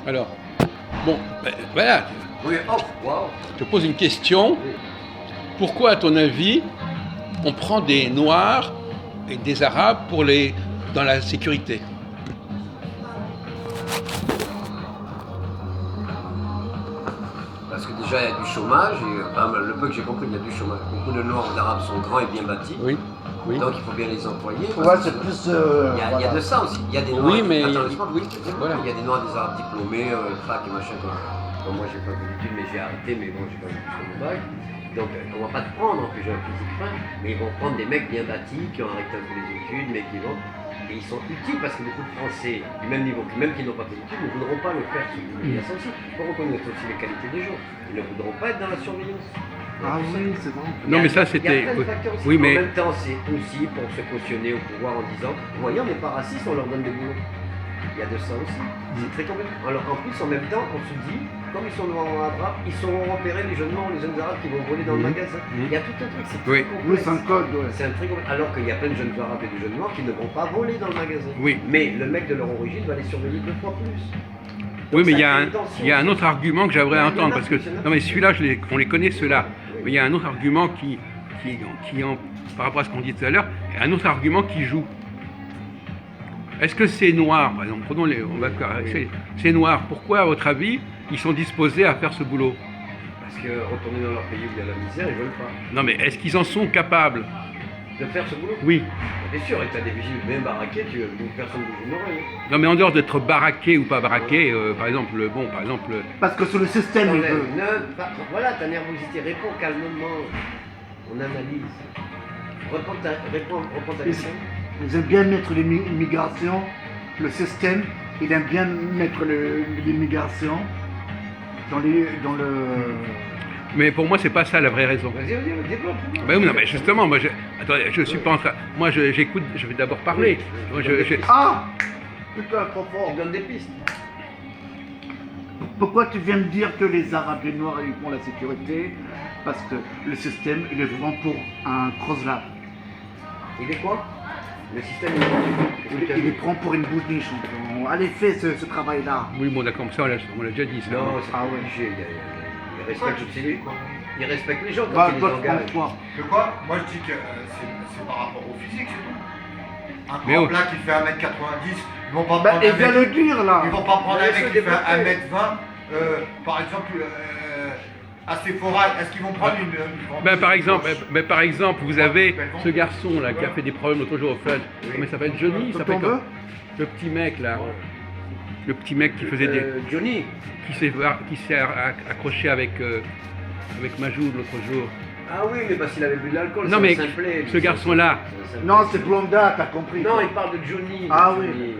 Alors, bon, ben, voilà, Oui, oh, waouh. je te pose une question. Pourquoi, à ton avis, on prend des Noirs et des Arabes dans la sécurité? Parce que déjà, il y a du chômage, et enfin, le peu que j'ai compris, il y a du chômage. Beaucoup de Noirs d'Arabes sont grands et bien bâtis, Oui, oui. donc il faut bien les employer. Ouais, parce que c'est sinon- plus. il y a de ça aussi. Il y a des Noirs. Oui, mais- Attends, laisse-moi oui, développer. voilà. Il y a des Noirs, des Arabes diplômés, fac et machin. Comme moi, j'ai pas fait d'études, mais j'ai arrêté, mais bon, j'ai pas eu plus mon bac. Donc, on va pas te prendre en plus jeune physique fin, mais ils vont prendre des mecs bien bâtis, qui ont arrêté un peu les études, mais qui vont. Et ils sont utiles parce que beaucoup de Français, du même niveau, même qui n'ont pas fait d'études, ne voudront pas le faire. Il y a ça aussi. Il faut reconnaître aussi les qualités des gens. Ils ne voudront pas être dans la surveillance. Ah oui, c'est vrai. Non, mais ça, Il y a c'était. plein de facteurs aussi. Oui, mais. En même temps, c'est aussi pour se cautionner au pouvoir en disant voyez, on n'est pas raciste, on leur donne des boulots. Il y a de ça aussi. C'est très compliqué. Alors en plus, en même temps, on se dit, comme ils sont noirs en arabe, ils sauront repérer les jeunes noirs, les jeunes arabes qui vont voler dans le magasin. Il y a tout un truc, c'est Oui. très Oui, complexe. c'est un code, ouais. C'est un truc complexe. Alors qu'il y a plein de jeunes arabes et de jeunes noirs qui ne vont pas voler dans le magasin. Oui. Mais le mec de leur origine va les surveiller 2 fois plus. Oui, mais ça il y a crée un, une tension il y a un aussi. autre argument que j'aimerais Il y en a entendre, parce que, plus, il y en a non mais plus. celui-là, on les connaît, ceux-là. Mais il y a un autre argument par rapport à ce qu'on dit tout à l'heure, il y a un autre argument qui joue. Est-ce que ces Noirs, par exemple, on va faire, ces Noirs, pourquoi, à votre avis, ils sont disposés à faire ce boulot? Parce que retourner dans leur pays où il y a la misère, ils veulent pas. Non, mais est-ce qu'ils en sont capables? De faire ce boulot. Oui. Bien sûr, et t'as des vigiles bien baraqués, personne ne bouge une oreille. Non, mais en dehors d'être baraqué ou pas baraqué, par exemple, Parce que sur le système, il veut. Voilà, ta nervosité, réponds calmement. On analyse. Réponds ta question. Ils aiment bien mettre l'immigration, le système, il aime bien mettre l'immigration dans le. mais pour moi, c'est pas ça la vraie raison. Vas-y, développe. Ben oui, non, mais justement, attendez, je suis pas en train. Moi, j'écoute, je vais d'abord parler. Moi, Ah putain, trop fort. Tu donnes des pistes. Pourquoi tu viens me dire que les Arabes et les Noirs ils font la sécurité? Parce que le système, il est vraiment pour un cross-lab. Il est quoi? Le système Il les prend pour une bouche champion. Allez, fais ce travail-là. Oui, bon, d'accord, ça, on l'a déjà dit, ça. Non, c'est Ah pas ouais. obligé. Il respecte aussi. Il respecte les gens quand Va, il les va, engage. François. De quoi? Moi je dis que c'est par rapport au physique, c'est tout. Un Mais grand oh. plat qui fait 1m90, ils vont pas Bah, prendre il un vient mec. le dire là. Ils vont pas prendre Mais un mec laisse-le qui fait développer. 1m20. Par exemple, à Sephora, est-ce qu'ils vont prendre une Ben, par exemple, vous avez Belle ce garçon là qui a fait des problèmes l'autre jour au flash. Comment il s'appelle? Johnny, il s'appelle Tonton comment? Beu Le petit mec là. Le petit mec qui faisait des. Johnny. Qui s'est accroché avec Majoud l'autre jour. Ah oui, mais parce qu'il avait bu de l'alcool. Non, c'est un mais simplet, ce garçon-là. c'est un simplet. Non, c'est Blonda, t'as compris. Non, il parle de Johnny. Ah Johnny. oui,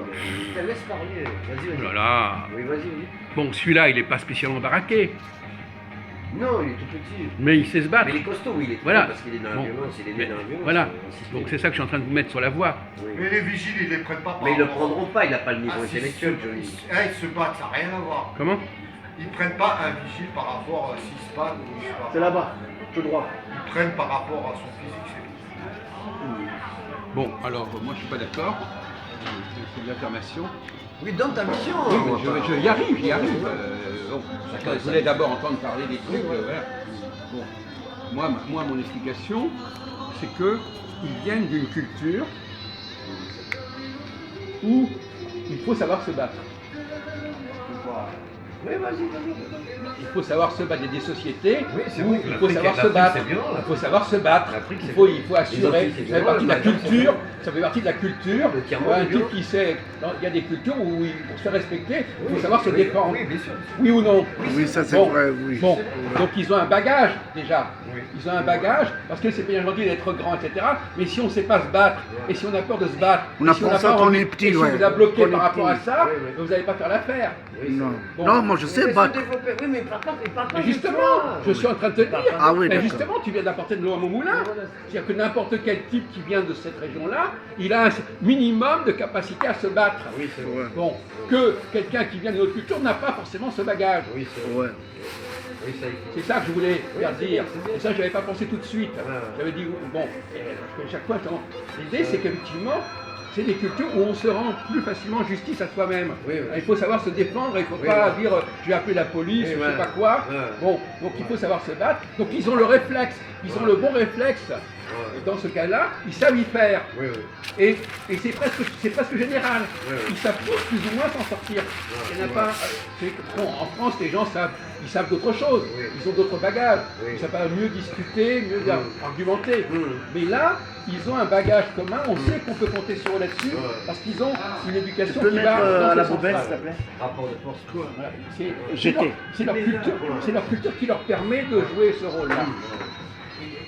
Putain, laisse parler. Vas-y, Oh vas-y. là là. Oui, vas-y. Bon, celui-là, il est pas spécialement baraqué, Non, il est tout petit. mais il sait se battre. Mais il est costaud, oui, il est Voilà. parce qu'il est dans la Bon. violence, il est né Mais dans la violence. voilà. c'est Donc c'est ça que je suis en train de vous mettre sur la voie. Oui. Mais les vigiles, ils les prennent pas par Mais ils le rapport- prendront pas, il n'a pas le niveau Ah, si, intellectuel, si, Johnny. ils se battent, ça n'a rien à voir. Comment? Ils prennent pas un vigile par rapport à s'il se bat ou il se bat. C'est là-bas, tout droit. Ils prennent par rapport à son physique, c'est tout. Bon, alors moi je suis pas d'accord. C'est de l'affirmation. Oui, donne ta mission. Oui, mais j'y arrive, j'y arrive. Bon, je voulais d'abord entendre parler des trucs. Voilà. Bon, moi, mon explication, c'est qu'ils viennent d'une culture où il faut savoir se battre. Oui, vas-y. Il faut savoir se battre. Il y a des sociétés Oui, c'est où vrai. il faut L'Afrique, savoir se l'Afrique, battre. c'est bien, Il l'Afrique. faut savoir se battre. L'Afrique, c'est Il faut bien. assurer. Les Antilles, c'est Ça fait partie de la bien. culture. Ça fait partie de la culture. Le tiers-monde, Un c'est bien. type qui sait. Il y a des cultures où pour se faire respecter, il faut Oui, savoir se oui, défendre. Oui, bien sûr. Oui ou non? Oui, ça c'est Bon. vrai, oui. Bon, donc ils ont un bagage déjà. Oui. Ils ont un bagage parce que c'est bien gentil d'être grand, etc. Mais si on ne sait pas se battre et si on a peur de se battre, On et a si pensé n'a pas qu'on envie- est petit, et si ouais. on vous a bloqué Qu'on est par rapport à petit. ça, Oui, oui. vous n'allez pas faire l'affaire. Oui, c'est Non. vrai. Bon. Non, moi je sais Mais battre. laisse-le développer. Oui, mais il parle pas de Mais justement, toi. je suis en train de te dire. Ah oui, mais d'accord. justement, tu viens d'apporter de l'eau à mon moulin. C'est-à-dire que n'importe quel type qui vient de cette région-là, il a un minimum de capacité à se battre. Oui, c'est vrai. Ouais. Bon, que quelqu'un qui vient d'une autre culture n'a pas forcément ce bagage. Oui, c'est vrai. Ouais. Oui, ça y est. C'est ça que je voulais faire c'est dire. bien, c'est bien. Et ça, je n'avais pas pensé tout de suite. Ouais. J'avais dit, bon, parce que chaque fois, l'idée, c'est qu'effectivement, c'est des cultures où on se rend plus facilement justice à soi-même. Oui, oui. Il faut savoir se défendre, il ne faut Oui, pas oui. dire je vais appeler la police Oui, ou je ouais. sais pas quoi. Ouais. Bon, donc il faut savoir se battre. Donc ils ont le réflexe, ils ont le bon réflexe. Ouais. Dans ce cas-là, ils savent y faire. Oui, oui. Et c'est presque général. Ouais, ouais. Ils savent tous plus ou moins s'en sortir. Il n'y en a pas. Bon, en France, les gens savent, ils savent d'autres choses. Oui. Ils ont d'autres bagages. Oui. Ils savent mieux discuter, mieux argumenter. Mm. Mais là, ils ont un bagage commun. On sait qu'on peut compter sur eux là-dessus Ouais. parce qu'ils ont une Tu éducation peux qui mettre va dans à la ce poubelle, sens-là. s'il te plaît? Rapport de force. Voilà. C'est Jeter. c'est leur culture. C'est leur culture qui leur permet de jouer ce rôle-là.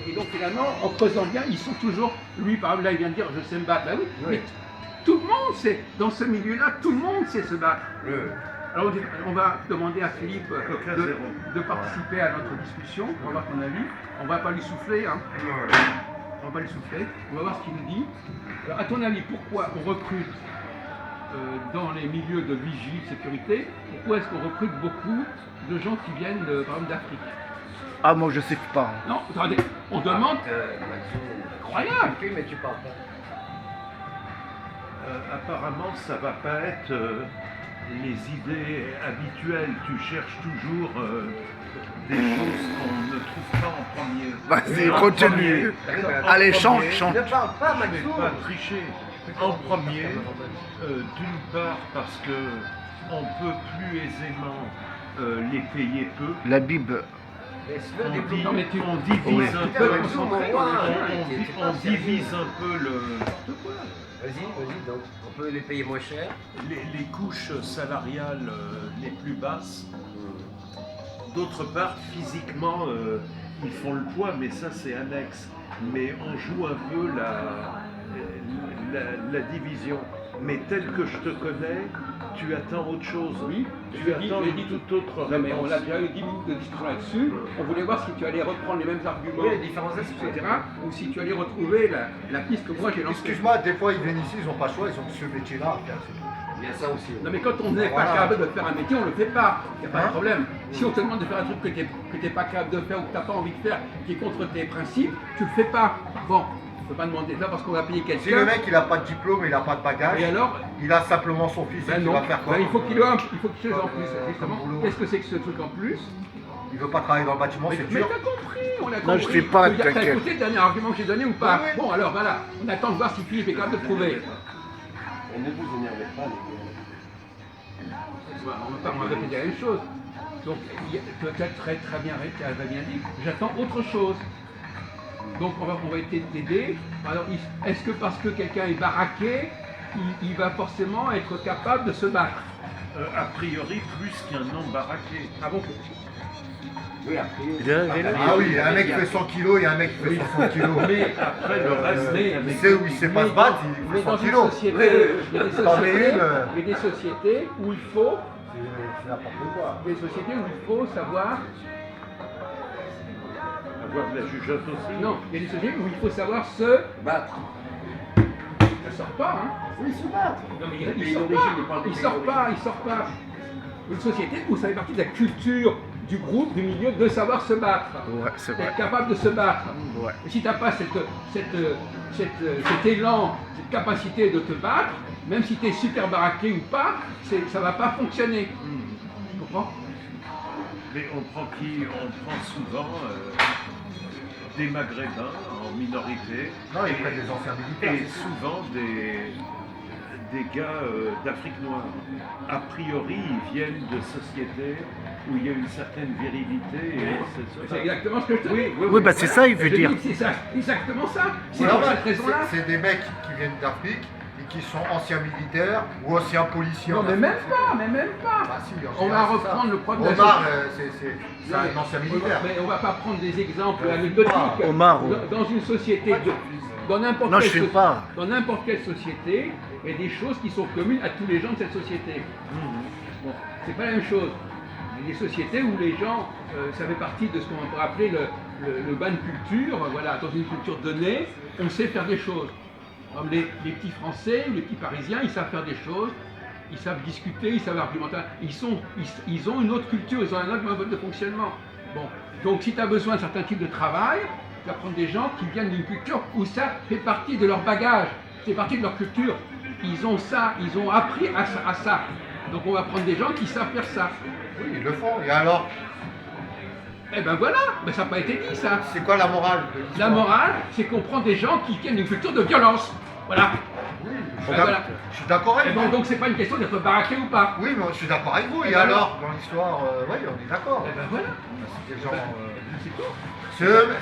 Et donc finalement, en creusant bien, ils sont toujours. Lui, par exemple, là, il vient de dire je sais me battre. Bah oui, Oui. mais tout le monde sait. Dans ce milieu-là, tout le monde sait se battre. Oui, oui. Alors on va demander à Philippe de participer à notre discussion. On va voir ton avis. On va pas lui souffler. Hein. On va pas lui souffler. On va voir ce qu'il nous dit. Alors, à ton avis, pourquoi on recrute dans les milieux de vigie, de sécurité, pourquoi est-ce qu'on recrute beaucoup de gens qui viennent, par exemple, d'Afrique? Ah, moi je sais pas. Non, attendez, on demande. Incroyable. Mais tu parles pas. Apparemment, ça va pas être les idées habituelles. Tu cherches toujours des choses qu'on ne trouve pas en premier. Vas-y, En continue. premier, Allez, en chante, premier, chante. Ne parle pas, Je vais Maxou. pas tricher. En premier, d'une part parce que on peut plus aisément les payer peu. La Bible. Laisse-le On, développer. Non, mais tu- on divise Oui. un Putain, peu. Maxou, mon roi, On divise un peu Vas-y, donc on peut les payer moins cher. les couches salariales les plus basses. D'autre part, physiquement, ils font le poids, mais ça c'est annexe. Mais on joue un peu la division. Mais tel que je te connais, tu attends autre chose. Oui, Tu je l'ai attends dit toute autre Non, mais on réponse. a déjà eu 10 minutes de discussion là-dessus. On voulait voir si tu allais reprendre les mêmes arguments, Oui, les différents aspects. etc. Ou si tu allais retrouver la piste que moi j'ai lancée. Excuse-moi, des fois ils viennent ici, ils n'ont pas le choix, ils ont ce métier-là à faire. c'est tout. Il y a ça aussi. Non mais quand on n'est pas Voilà. capable de faire un métier, on le fait pas. Il n'y a pas de Hein problème. Si on te demande de faire un truc que tu n'es pas capable de faire ou que tu n'as pas envie de faire, qui est contre tes principes, tu le fais pas. Bon, on ne peut pas demander ça parce qu'on va payer Si le quelqu'un. mec il n'a pas de diplôme, il n'a pas de bagage, Et alors, il a simplement son fils, ben il non, va faire quoi Ben, il faut qu'il ait un- il faut qu'il chose en plus. Comme Justement, boulot. qu'est-ce que c'est que ce truc en plus? Il veut pas travailler dans le bâtiment, Mais, c'est mais dur. t'as compris, on a compris. Non, je sais pas, T'as t'inquiète. écouté le dernier argument que j'ai donné ou pas? Oui, oui. Bon alors voilà, on attend de voir si Philippe est capable de trouver. On ne vous énervez pas, les On va répéter la même chose. Donc, peut-être très bien, tu as bien dit, j'attends autre chose. Donc, on va t'aider. Alors, est-ce que parce que quelqu'un est baraqué, il va forcément être capable de se battre? A priori, plus qu'un non baraqué. Ah bon? Oui, après. Ah oui, il y a un mec qui fait 100 kilos, il y a un mec qui fait 60 kilos. Mais Après, le reste, Il sait où il sait pas se battre, il mais fait dans 100 une kilos. société, il y a des T'en mets sociétés, une, il y a des sociétés où il faut, C'est n'importe quoi. des sociétés où il faut savoir. avoir de la jugeote aussi. Non, il y a des sociétés où il faut savoir se. Battre. Ça sort pas, hein. Oui, se battre. Non, mais Les il pays sort d'origine, pas. il parle des Il pays sort pas, d'origine. il sort pas. Une société où ça fait partie de la culture du groupe, du milieu, de savoir se battre. Ouais, c'est vrai. D'être capable de se battre. Ouais. Et si tu n'as pas cet élan, cette capacité de te battre, même si tu es super baraqué ou pas, ça ne va pas fonctionner. Tu comprends? Mais on prend qui? On prend souvent des Maghrébins en minorité. Non, ils prennent des anciens militaires. Et souvent des gars d'Afrique noire. A priori, ils viennent de sociétés où il y a une certaine virilité. Et C'est exactement ce que je te dis. Oui, bah c'est ça, il veut Je dire. dis que c'est ça, exactement ça. C'est Voilà, pour cette raison-là. c'est des mecs qui viennent d'Afrique et qui sont anciens militaires ou anciens policiers. Non, en mais Afrique. même pas, mais même pas. Bah, si, en On général, va c'est reprendre ça. le problème de la Omar, société. c'est un ancien militaire. Mais on va pas prendre des exemples Omar. anecdotiques. Omar, Dans une société, dans n'importe Non, je quelle filme pas. dans n'importe quelle société, il y a des choses qui sont communes à tous les gens de cette société. Bon, c'est pas la même chose. Il y a des sociétés où les gens, ça fait partie de ce qu'on pourrait appeler le ban de culture. Voilà, dans une culture donnée, on sait faire des choses. Comme les petits Français ou les petits Parisiens, ils savent faire des choses, ils savent discuter, ils savent argumenter. Ils ont une autre culture, ils ont un autre mode de fonctionnement. Bon, donc si tu as besoin d'un certain type de travail, tu vas prendre des gens qui viennent d'une culture où ça fait partie de leur bagage, c'est partie de leur culture. ils ont ça, ils ont appris à ça. Donc on va prendre des gens qui savent faire ça. Oui, ils le font. Et alors, Eh ben voilà, mais ça n'a pas été dit ça. c'est quoi la morale de La l'histoire? morale, c'est qu'on prend des gens qui viennent d'une culture de violence. Voilà. Oui, Ben voilà. je suis d'accord Eh avec ben, vous. donc c'est pas une question d'être baraqué ou pas. Oui, mais je suis d'accord avec vous. Eh Et ben alors, dans l'histoire, oui, on est d'accord. Eh ben voilà. C'est des gens, C'est tout.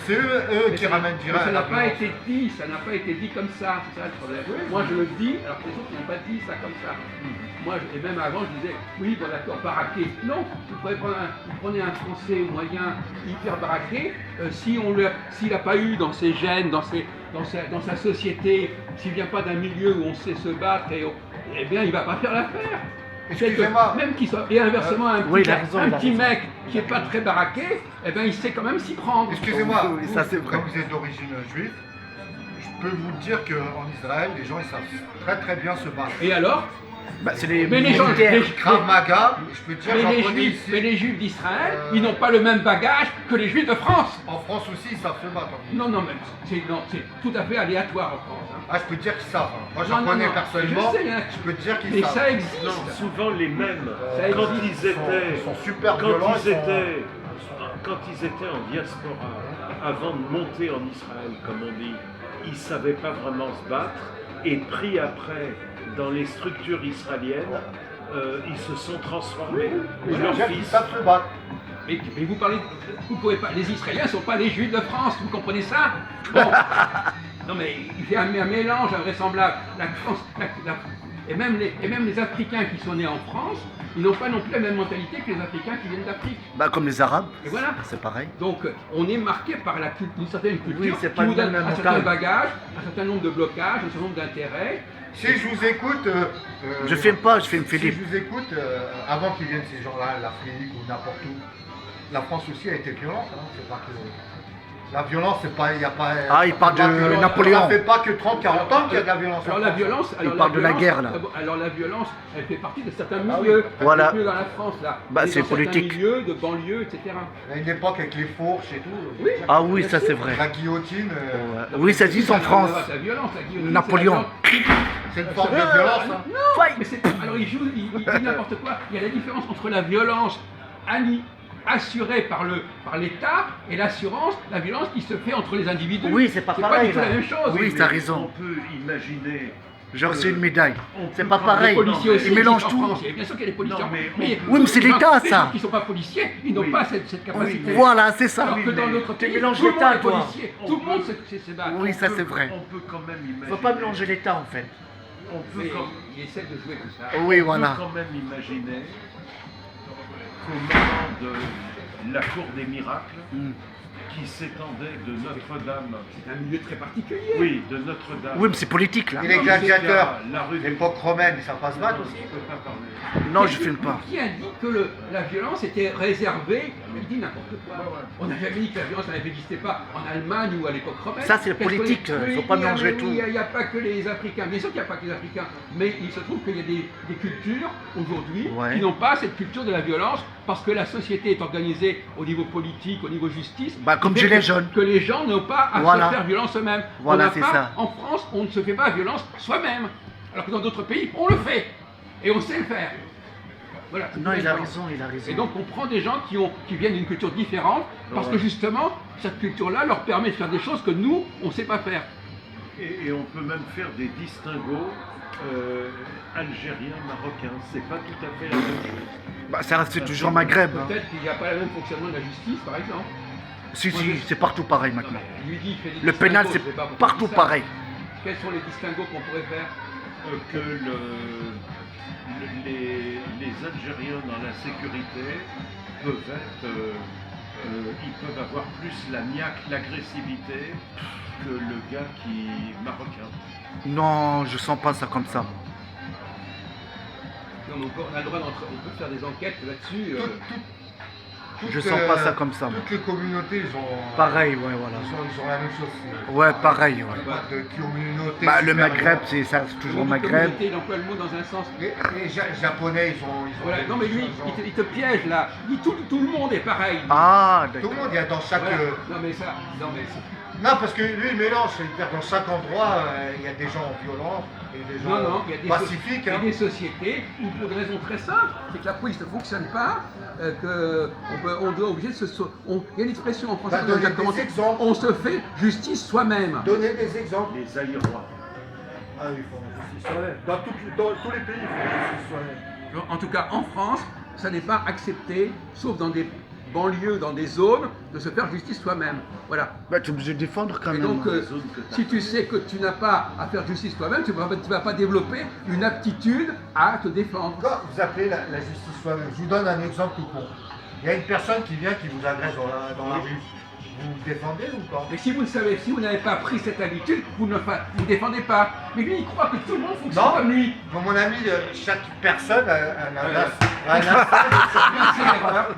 c'est eux Mais qui ça- ramènent mais direct. ça n'a la pas violence. été dit, ça n'a pas été dit comme ça, c'est ça le problème. Moi je le dis, alors que les autres n'ont pas dit ça comme ça. Moi, et même avant, je disais, oui, bon d'accord, baraqué. Non, vous prenez un Français moyen hyper baraqué, s'il n'a pas eu dans ses gènes, dans sa société, s'il ne vient pas d'un milieu où on sait se battre, eh bien, il ne va pas faire l'affaire. Excusez-moi. Même qu'il soit. Et inversement, un Oui, petit, il a raison, un il a petit raison. mec qui n'est pas très baraqué, eh ben, il sait quand même s'y prendre. Excusez-moi, Oui, ça, c'est vrai. comme vous êtes d'origine juive, je peux vous dire qu'en Israël, les gens ils savent très très bien se battre. Et alors? Bah, c'est les Mais les gens, militaires. Krav Maga, je peux te dire, j'en connais ici. mais les juifs d'Israël, Euh, ils n'ont pas le même bagage que les juifs de France. En France aussi, ils savent se battre. Non, mais c'est tout à fait aléatoire en France. Hein. Ah, je peux te dire qu'ils savent. hein. Moi, j'en Non, connais non, personnellement. je sais, hein. Je peux te dire qu'ils Mais savent. ça existe. Non, souvent les mêmes. Ça Quand existe. ils sont super quand violents. quand ils étaient en diaspora, avant de monter en Israël, comme on dit, ils ne savaient pas vraiment se battre. Et pris après dans les structures israéliennes, ils se sont transformés. Les Leurs gens qui fils. savent se battre. Mais vous pouvez pas. Les Israéliens ne sont pas les Juifs de France. Vous comprenez ça? Bon. Non, mais il fait un mélange invraisemblable. La France, et même les Africains qui sont nés en France, ils n'ont pas non plus la même mentalité que les Africains qui viennent d'Afrique. Bah, comme les Arabes. Et voilà. C'est pareil. Donc, on est marqué par une certaine culture Oui, c'est qui pas nous le donne même un certain mental. bagage, un certain nombre de blocages, un certain nombre d'intérêts. Si je vous écoute. Je filme pas, je filme Si Philippe. je vous écoute, avant qu'ils viennent ces gens-là, l'Afrique ou n'importe où, la France aussi a été violente. Hein. C'est pas que. La violence, c'est pas. Il y a pas. Ah, il parle pas de que- Napoléon. Ça fait pas que 30-40 ans qu'il y a de la violence. Alors en la France. violence, alors parle de la violence- guerre, là. Alors la violence, elle fait partie de certains Ah oui. milieux. Voilà. Des milieux dans la France là. Bah, Et c'est dans certains politique. milieux, de banlieue, etc. Il y a une époque avec les fourches et tout. Oui. Ah oui, ça c'est vrai. La guillotine, Ouais. Oui, ça existe en France. La violence, la guillotine, Napoléon. c'est la violence. c'est une forme de violence. Hein. Non, mais c'est. Alors il dit n'importe quoi. Il y a la différence entre la violence assurée par l'État et la violence qui se fait entre les individus. Oui, c'est pas pareil, du tout là. la même chose. Oui, mais t'as raison. On peut imaginer. J'ai reçu une médaille. On C'est peut pas quand pareil. Les policiers aussi. Ils mélangent existent en tout. France. Et bien sûr qu'il y a des policiers. Non, mais Oui, mais c'est les gens- l'État, les ça. gens qui ne sont pas policiers, ils n'ont Oui. pas cette capacité. Voilà, c'est ça. Alors Oui, que dans mais notre tu pays, mélanges tout le monde l'État, est toi. policier. On Tout le monde peut- se bat. Oui, ça c'est vrai. On peut quand même imaginer. Faut pas mélanger l'État en fait. On peut, Mais quand, il essaie de jouer comme ça. Oui, on voilà. peut quand même imaginer qu'au moment de la cour des miracles, Mm. qui s'étendait de Notre-Dame, C'est un milieu très particulier. oui, de Notre-Dame. Oui, mais c'est politique là. Et les gladiateurs, La rue de l'époque romaine, ils savent pas se battre aussi. On peut pas parler. Non, je filme pas. Qui a dit que la violence était réservée? Il dit n'importe quoi. On n'a jamais dit que la violence n'existait pas en Allemagne ou à l'époque romaine. Ça, c'est Parce qu'on politique, est- faut pas oui, mélanger oui, tout. Il n'y a pas que les Africains. Bien sûr qu'il n'y a pas que les Africains. Mais il se trouve qu'il y a des cultures aujourd'hui Ouais. qui n'ont pas cette culture de la violence parce que la société est organisée au niveau politique, au niveau justice. Bah, comme qui fait Gilets que- jaunes. Que les gens n'ont pas à Voilà. se faire violence eux-mêmes. Voilà, On n'a c'est pas- ça. En France, on ne se fait pas violence soi-même. Alors que dans d'autres pays, on le fait. Et on sait le faire. Voilà. Non, il a raison, il a raison. Et donc on prend des gens qui viennent d'une culture différente parce que justement cette culture-là leur permet de faire des choses que nous on ne sait pas faire. Et on peut même faire des distinguos algériens, marocains. C'est pas tout à fait la même chose. Bah, ça reste toujours Maghreb. hein. Peut-être qu'il n'y a pas le même fonctionnement de la justice par exemple. Si, si, c'est partout pareil maintenant. Il lui dit, il fait des Le pénal, distinguos, c'est je sais pas pourquoi partout il dit ça. pareil. Quels sont les distinguos qu'on pourrait faire? Que les Algériens dans la sécurité peuvent être, ils peuvent avoir plus la niaque, l'agressivité que le gars qui marocain. Non, je sens pas ça comme ça. Non, mais on a le droit on peut faire des enquêtes là-dessus. Je sens pas ça comme ça, moi. Toutes les communautés, ils ont. Pareil, ouais, voilà. Ils ont la même chose. c'est- Ouais, pareil, ouais. Pas de communauté. Bah, le supérieure. Maghreb, c'est ça, c'est toujours Comment dit Maghreb. communauté, il emploie le mot dans un sens. Les Japonais, ils ont. Voilà. Non mais lui, il te piège là. Il dit tout le monde est pareil. Ah, Tout le d'accord. monde, il y a dans chaque. Voilà. Non mais ça, non mais c'est- Non, parce que lui, il mélange. C'est-à-dire, dans chaque endroit, il y a des gens violents et des gens Non, il y a des, pacifiques. il y a Hein. des sociétés où pour des raisons très simples, c'est que la police ne fonctionne pas, on doit obliger de se... il y a une expression en français, Bah, on a déjà donnez des commencé, exemples. on se fait justice soi-même. Donnez des exemples. Les Allirois. Ah, ils font justice soi-même. Dans tous les pays, ils font justice soi-même. En tout cas, en France, ça n'est pas accepté, sauf dans des banlieues, dans des zones, de se faire justice soi-même. Voilà. Bah, tu es obligé de défendre quand Et même. donc, si tu sais que tu n'as pas à faire justice toi-même, tu ne vas pas développer une aptitude à te défendre. Pourquoi vous appelez la justice soi-même? Je vous donne un exemple tout con. Il y a une personne qui vient qui vous agresse dans la rue. Vous vous défendez ou pas? Mais si vous n'avez pas pris cette habitude, vous ne défendez pas. Mais lui, il croit que tout le monde fonctionne Non. comme lui. Bon, mon ami, chaque personne a un instinct.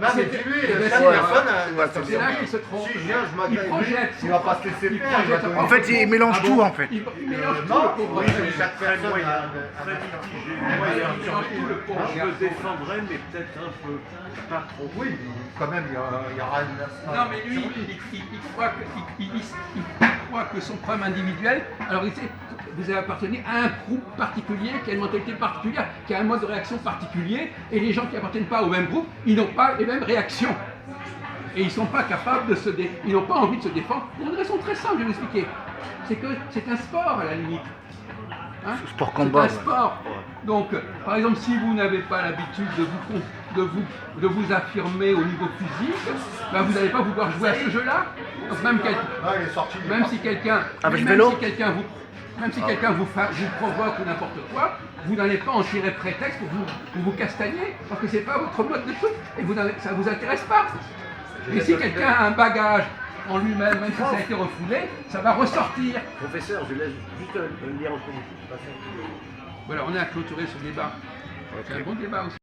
Non, mais dis-lui, chaque personne a un instinct. C'est là qu'il se trompe. Si je viens, je Il m'agresse, projette. il va pas se laisser faire. Il va donner- En fait, il mélange Ah bon tout en fait. Il mélange tout, Non, le pauvre oui, mais Fred. chaque personne a Très un mitigé. Il mélange tout, le pauvre Je garçon. le défendrai, mais peut-être un peu. Pas trop. Oui, mais quand même, il y aura une instinct. Non, mais lui, il croit que son problème individuel, alors il sait, vous appartenez à un groupe particulier, qui a une mentalité particulière, qui a un mode de réaction particulier, et les gens qui n'appartiennent pas au même groupe, ils n'ont pas les mêmes réactions. Et ils ne sont pas capables de ils n'ont pas envie de se défendre, pour une raison très simple, je vais vous expliquer. C'est que c'est un sport à la limite. Hein? Sport C'est combat. un ouais. sport. Donc, par exemple, si vous n'avez pas l'habitude de vous affirmer au niveau physique, ben vous n'allez pas vouloir jouer à ce jeu-là. Donc même, Ah, il est sorti du même parc. si quelqu'un Avec même vélo si quelqu'un vous provoque ou n'importe quoi, vous n'allez pas en tirer prétexte pour vous castagner, parce que c'est pas votre mode de truc, et ça ne vous intéresse pas. Et si quelqu'un a un bagage en lui-même, même si ça a été refoulé, ça va ressortir. Professeur, je laisse juste lire encore une chose. Voilà, on a clôturé ce débat. C'est un bon débat aussi.